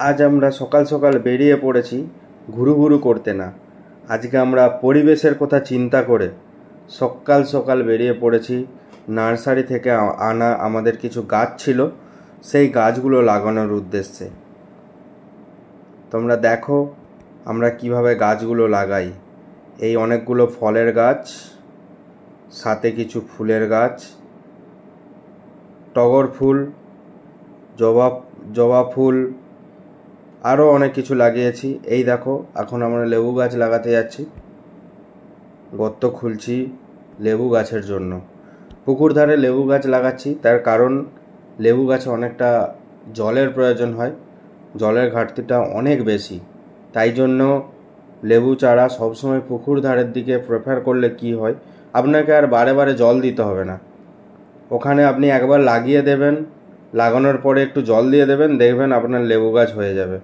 আজ আমরা সকাল সকাল বেরিয়ে পড়েছি ঘুরু ঘুরু করতে না, আজকে আমরা পরিবেশের কথা চিন্তা করে সকাল সকাল বেরিয়ে পড়েছি। নার্সারি থেকে আনা আমাদের কিছু গাছ ছিল, সেই গাছগুলো লাগানোর উদ্দেশ্যে। তোমরা দেখো আমরা কিভাবে গাছগুলো লাগাই। এই অনেকগুলো ফলের গাছ, সাথে কিছু ফুলের গাছ, টগর ফুল, জবা ফুল, আরও অনেক কিছু লাগিয়েছি। এই দেখো এখন আমরা লেবু গাছ লাগাতে যাচ্ছি, গর্ত খুলছি লেবু গাছের জন্য। পুকুর ধারে লেবু গাছ লাগাচ্ছি, তার কারণ লেবু গাছে অনেকটা জলের প্রয়োজন হয়, জলের ঘাটতিটা অনেক বেশি। তাই জন্য লেবু চারা সবসময় পুকুর ধারের দিকে প্রেফার করলে কি হয়, আপনাকে আর বারে বারে জল দিতে হবে না। ওখানে আপনি একবার লাগিয়ে দেবেন, লাগানোর পরে একটু জল দিয়ে দেবেন, দেখবেন আপনার লেবু গাছ হয়ে যাবে।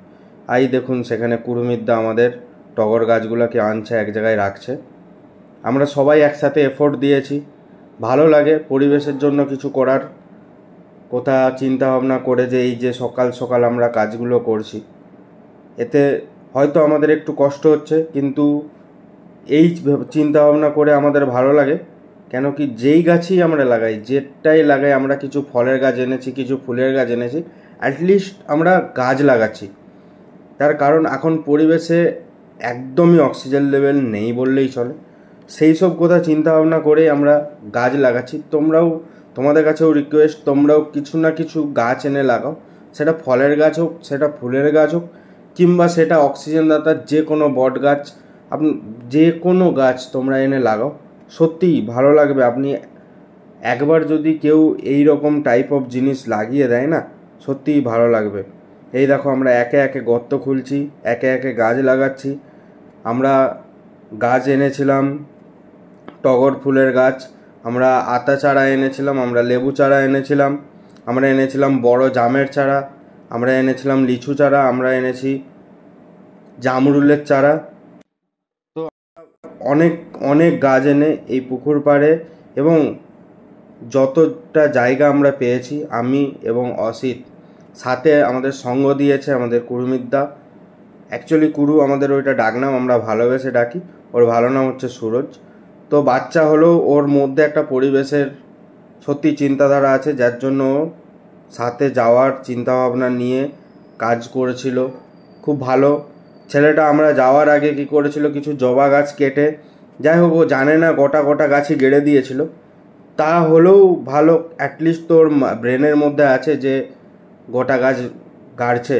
এই দেখুন সেখানে কুড়ুমিদ্দা আমাদের টগর গাছগুলোকে আনছে, এক জায়গায় রাখছে। আমরা সবাই একসাথে এফোর্ট দিয়েছি, ভালো লাগে পরিবেশের জন্য কিছু করার কথা চিন্তা ভাবনা করে, যে এই যে সকাল সকাল আমরা কাজগুলো করছি, এতে হয়তো আমাদের একটু কষ্ট হচ্ছে, কিন্তু এই চিন্তা ভাবনা করে আমাদের ভালো লাগে। কেন কি যেই গাছই আমরা লাগাই, যেটাই লাগাই, আমরা কিছু ফলের গাছ এনেছি, কিছু ফুলের গাছ এনেছি, অ্যাটলিস্ট আমরা গাছ লাগাচ্ছি। তার কারণ এখন পরিবেশে একদমই অক্সিজেন লেভেল নেই বললেই চলে, সেই সব কথা চিন্তা ভাবনা করে আমরা গাছ লাগাচ্ছি। তোমাদের কাছেও রিকোয়েস্ট, তোমরাও কিছু না কিছু গাছ এনে লাগাও, সেটা ফলের গাছ হোক, সেটা ফুলের গাছ হোক, কিংবা সেটা অক্সিজেন দাতা যে কোনো বট গাছ, আপনি যে কোনো গাছ তোমরা এনে লাগাও, সত্যিই ভালো লাগবে। আপনি একবার যদি কেউ এই রকম টাইপ অফ জিনিস লাগিয়ে দেয় না, সত্যিই ভালো লাগবে। এই দেখো আমরা একে একে গর্ত খুলছি, একে একে গাছ লাগাচ্ছি। আমরা গাছ এনেছিলাম টগর ফুলের গাছ, আমরা আতা চারা এনেছিলাম, আমরা লেবু চারা এনেছিলাম, আমরা এনেছিলাম বড় জামের চারা, আমরা এনেছিলাম লিচু চারা, আমরা এনেছি জামরুলের চারা। তো অনেক অনেক গাছ এনে এই পুকুর পাড়ে, এবং যতটা জায়গা আমরা পেয়েছি, আমি এবং অসিত, সাথে আমাদের সঙ্গ দিয়েছে আমাদের কুড়ুমিদ্দা। অ্যাকচুয়ালি কুরু আমাদের ওইটা ডাকনাম, আমরা ভালোবেসে ডাকি, ওর ভালো নাম হচ্ছে সুরজ। তো বাচ্চা হলেও ওর মধ্যে একটা পরিবেশের সত্যি চিন্তাধারা আছে, যার জন্য সাথে যাওয়ার চিন্তাভাবনা নিয়ে কাজ করেছিল। খুব ভালো ছেলেটা। আমরা যাওয়ার আগে কি করেছিল, কিছু জবা গাছ কেটে, যাই হোক ও জানে না, গোটা গোটা গাছই গেড়ে দিয়েছিল। তা হলেও ভালো, অ্যাটলিস্ট তোর ব্রেনের মধ্যে আছে যে গোটা গাছ গাড়ছে।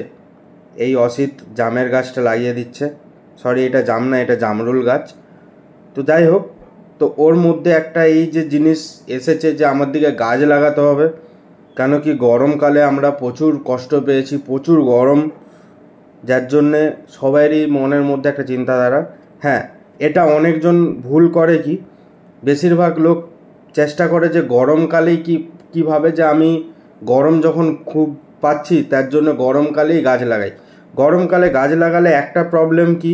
এই অসিত জামের গাছটা লাগিয়ে দিচ্ছে, সরি এটা জাম না, এটা জামরুল গাছ। তো যাই হোক, তো ওর মধ্যে একটা এই যে জিনিস এসেছে যে আমার দিকে গাছ লাগাতে হবে। কেন কি গরমকালে আমরা প্রচুর কষ্ট পেয়েছি, প্রচুর গরম, যার জন্যে সবারই মনের মধ্যে একটা চিন্তাধারা। হ্যাঁ, এটা অনেকজন ভুল করে, কি বেশিরভাগ লোক চেষ্টা করে যে গরমকালেই কীভাবে যে আমি গরম যখন খুব পাচ্ছি, তার জন্য গরমকালেই গাছ লাগাই। গরমকালে গাছ লাগালে একটা প্রবলেম কি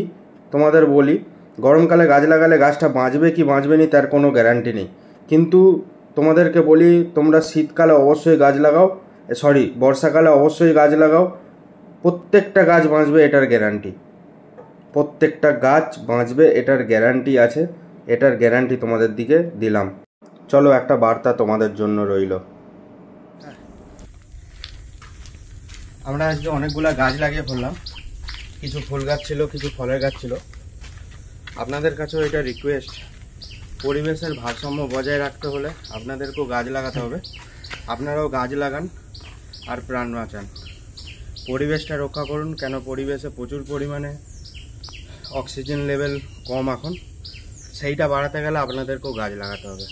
তোমাদের বলি, গরমকালে গাছ লাগালে গাছটা বাঁচবে কি বাঁচবে না তার কোনো গ্যারান্টি নেই। কিন্তু তোমাদেরকে বলি, তোমরা শীতকালে অবশ্যই গাছ লাগাও, বর্ষাকালে অবশ্যই গাছ লাগাও, প্রত্যেকটা গাছ বাঁচবে এটার গ্যারান্টি, প্রত্যেকটা গাছ বাঁচবে এটার গ্যারান্টি আছে, এটার গ্যারান্টি তোমাদের দিকে দিলাম। চলো একটা বার্তা তোমাদের জন্য রইল। আমরা আজকে অনেকগুলা গাছ লাগিয়ে ফেললাম, কিছু ফুল গাছ ছিল, কিছু ফলের গাছ ছিল। আপনাদের কাছেও এটা রিকোয়েস্ট, পরিবেশের ভারসাম্য বজায় রাখতে হলে আপনাদেরকেও গাছ লাগাতে হবে। আপনারাও গাছ লাগান আর প্রাণ বাঁচান, পরিবেশটা রক্ষা করুন। কেন পরিবেশে প্রচুর পরিমাণে অক্সিজেন লেভেল কম এখন, সেইটা বাড়াতে গেলে আপনাদেরকেও গাছ লাগাতে হবে।